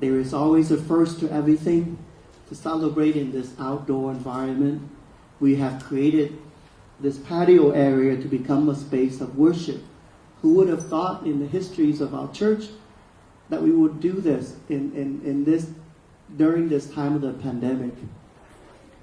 there is always a first to everything. To celebrate in this outdoor environment, we have created this patio area to become a space of worship. Who would have thought in the histories of our church that we would do this during this time of the pandemic?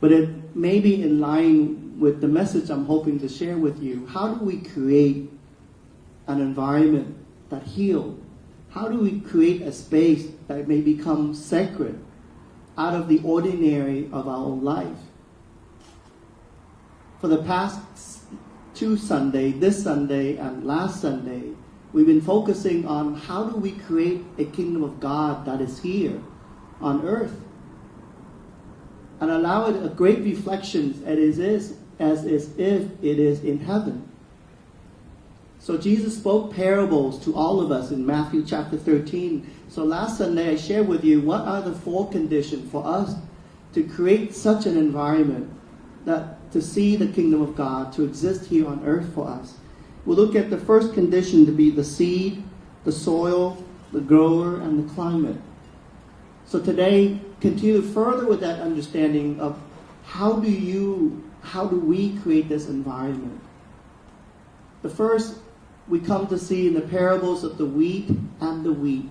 But it may be in line with the message I'm hoping to share with you. How do we create an environment that heals? How do we create a space that may become sacred out of the ordinary of our own life? For the past 2 Sundays, this Sunday and last Sunday, we've been focusing on how do we create a kingdom of God that is here on earth and allow it a great reflection as if it is in heaven. So Jesus spoke parables to all of us in Matthew chapter 13. So last Sunday I shared with you what are the 4 conditions for us to create such an environment that to see the kingdom of God to exist here on earth for us. We'll look at the first condition to be the seed, the soil, the grower, and the climate. So today, continue further with that understanding of how do we create this environment. The first we come to see in the parables of the wheat and the wheat.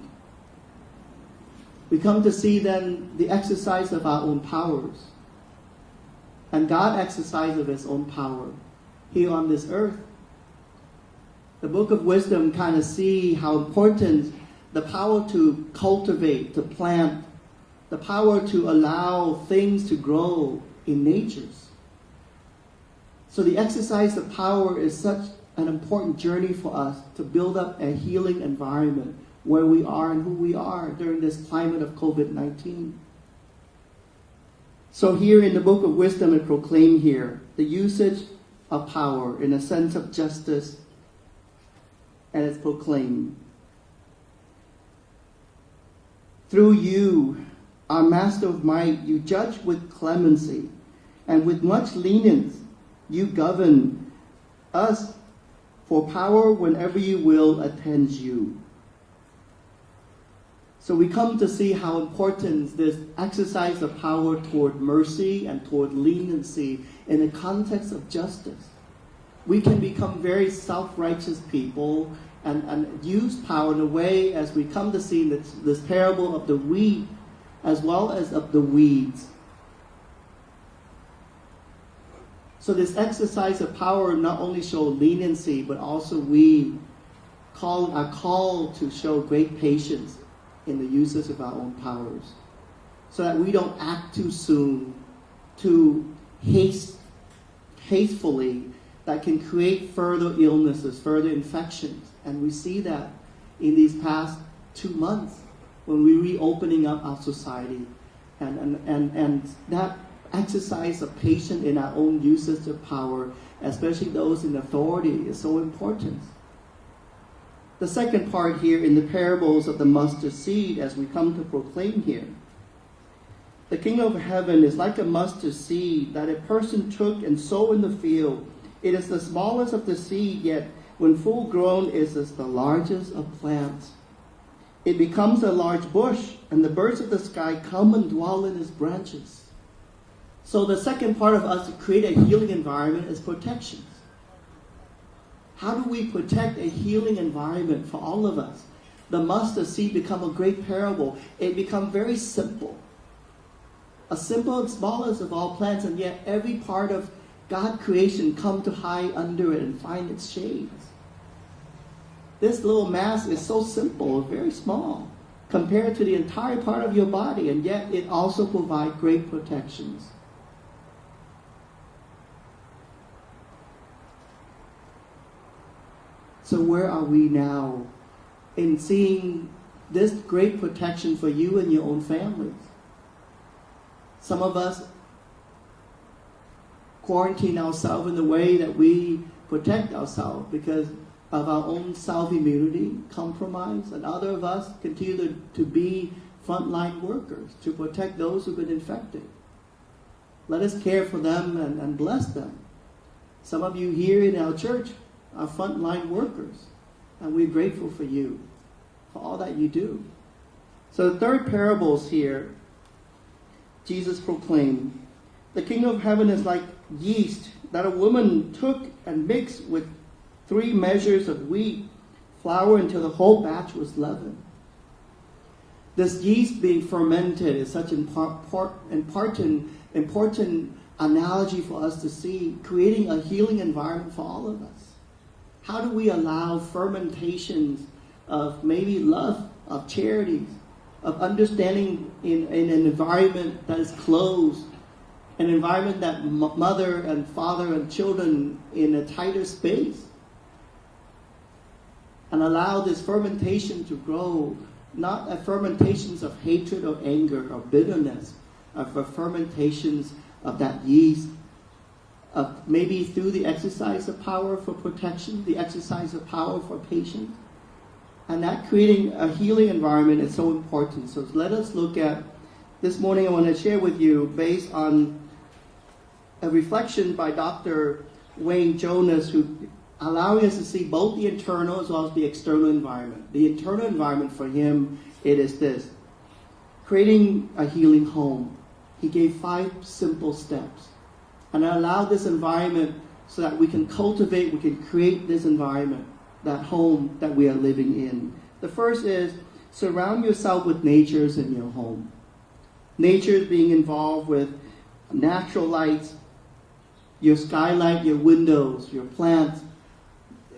We come to see then the exercise of our own powers. And God exercised of His own power here on this earth. The book of wisdom kind of see how important the power to cultivate, to plant, the power to allow things to grow in natures. So the exercise of power is such an important journey for us to build up a healing environment where we are and who we are during this climate of COVID-19. So here in the book of wisdom it proclaimed here the usage of power in a sense of justice, and it's proclaimed. Through you, our Master of Might, you judge with clemency, and with much lenience you govern us, for power whenever you will attends you. So we come to see how important this exercise of power toward mercy and toward leniency in the context of justice. We can become very self-righteous people and use power in a way as we come to see this parable of the wheat as well as of the weeds. So this exercise of power not only shows leniency, but also we are called to show great patience in the uses of our own powers, so that we don't act too soon, too hastefully, that can create further illnesses, further infections. And we see that in these past 2 months when we're reopening up our society. And that exercise of patience in our own uses of power, especially those in authority, is so important. The second part here in the parables of the mustard seed, as we come to proclaim here. The kingdom of heaven is like a mustard seed that a person took and sowed in the field. It is the smallest of the seed, yet when full grown is the largest of plants. It becomes a large bush, and the birds of the sky come and dwell in its branches. So the second part of us to create a healing environment is protection. How do we protect a healing environment for all of us? The mustard seed become a great parable. It become very simple. A simple and smallest of all plants, and yet every part of God's creation come to hide under it and find its shades. This little mass is so simple, very small, compared to the entire part of your body, and yet it also provides great protections. So where are we now in seeing this great protection for you and your own families? Some of us quarantine ourselves in the way that we protect ourselves because of our own self-immunity compromise, and other of us continue to be frontline workers to protect those who've been infected. Let us care for them and bless them. Some of you here in our church are frontline workers, and we're grateful for you, for all that you do. So the third parables here, Jesus proclaimed, the kingdom of heaven is like yeast that a woman took and mixed with 3 measures of wheat flour until the whole batch was leavened. This yeast being fermented is such an important analogy for us to see, creating a healing environment for all of us. How do we allow fermentations of maybe love, of charities, of understanding in an environment that is closed, an environment that mother and father and children in a tighter space, and allow this fermentation to grow, not a fermentations of hatred or anger or bitterness, but fermentations of that yeast, of maybe through the exercise of power for protection, the exercise of power for patience. And that creating a healing environment is so important. So let us look at, this morning I want to share with you, based on a reflection by Dr. Wayne Jonas, who allowing us to see both the internal as well as the external environment. The internal environment for him, it is this: creating a healing home. He gave 5 simple steps. And allow this environment so that we can cultivate, we can create this environment, that home that we are living in. The first is surround yourself with natures in your home. Nature being involved with natural lights, your skylight, your windows, your plants.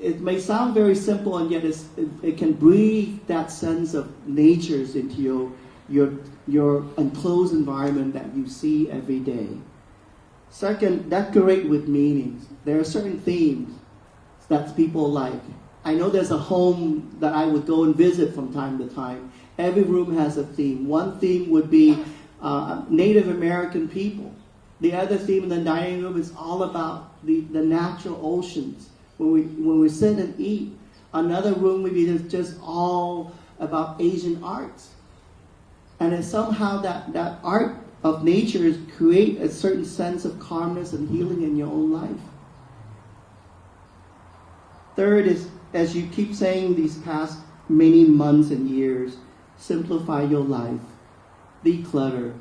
It may sound very simple, and yet it can breathe that sense of natures into your enclosed environment that you see every day. Second, decorate with meanings. There are certain themes that people like. I know there's a home that I would go and visit from time to time. Every room has a theme. One theme would be Native American people. The other theme in the dining room is all about the natural oceans. When we sit and eat, another room would be just all about Asian arts. And it's somehow that art of nature create a certain sense of calmness and healing in your own life. Third is, as you keep saying these past many months and years, simplify your life. Declutter.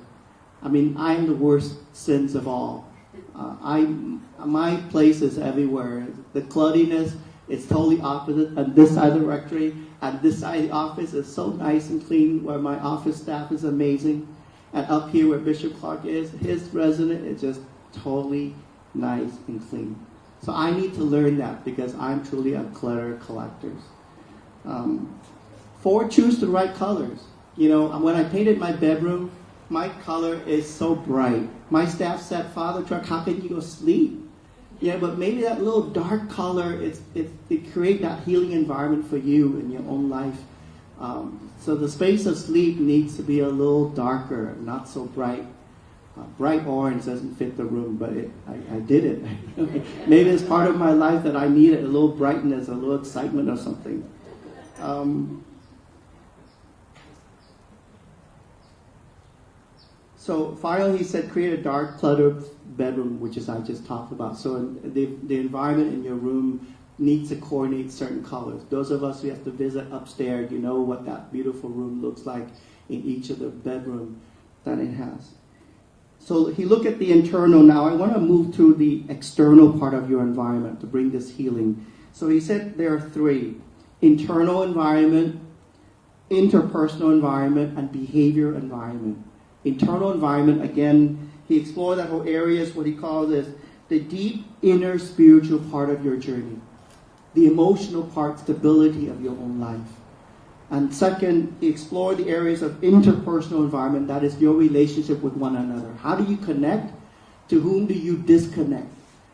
I mean, I'm the worst sins of all. My place is everywhere. The cluttiness is totally opposite. On this side of the rectory, and this side of the office is so nice and clean, where my office staff is amazing. And up here where Bishop Clark is, his resident is just totally nice and clean. So I need to learn that, because I'm truly a clutter collector. 4, choose the right colors. You know, when I painted my bedroom, my color is so bright. My staff said, Father Truck, how can you go sleep? Yeah, but maybe that little dark color, it creates that healing environment for you in your own life. So the space of sleep needs to be a little darker, not so bright. Bright orange doesn't fit the room, but I did it. Maybe it's part of my life that I needed a little brightness, a little excitement or something. So finally, he said, create a dark, cluttered bedroom, which is I just talked about. So the environment in your room needs to coordinate certain colors. Those of us who have to visit upstairs, you know what that beautiful room looks like in each of the bedroom that it has. So he looked at the internal. Now I want to move to the external part of your environment to bring this healing. So he said there are 3: internal environment, interpersonal environment, and behavior environment. Internal environment, again, he explored that whole area, is what he calls this, the deep inner spiritual part of your journey. The emotional part, stability of your own life. And second, he explored the areas of interpersonal environment, that is your relationship with one another. How do you connect? To whom do you disconnect?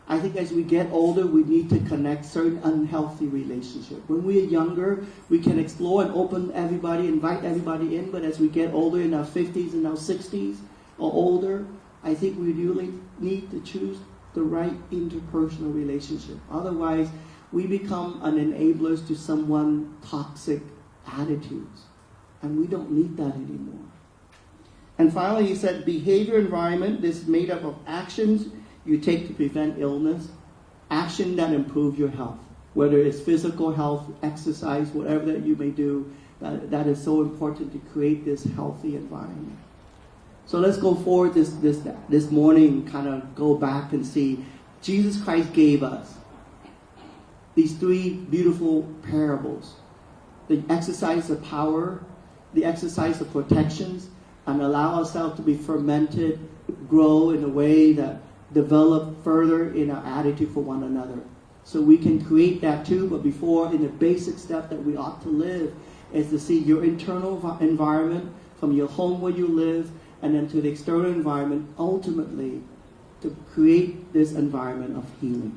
I think as we get older, we need to connect certain unhealthy relationships. When we are younger, we can explore and open everybody, invite everybody in, but as we get older, in our 50s and our 60s or older, I think we really need to choose the right interpersonal relationship. Otherwise, we become an enabler to someone toxic attitudes. And we don't need that anymore. And finally, he said, behavior environment, this is made up of actions you take to prevent illness, action that improve your health, whether it's physical health, exercise, whatever that you may do, That is so important to create this healthy environment. So let's go forward this morning, kind of go back and see Jesus Christ gave us these three beautiful parables. The exercise of power, the exercise of protections, and allow ourselves to be fermented, grow in a way that develop further in our attitude for one another. So we can create that too, but before, in the basic step that we ought to live is to see your internal environment from your home where you live and then to the external environment, ultimately to create this environment of healing.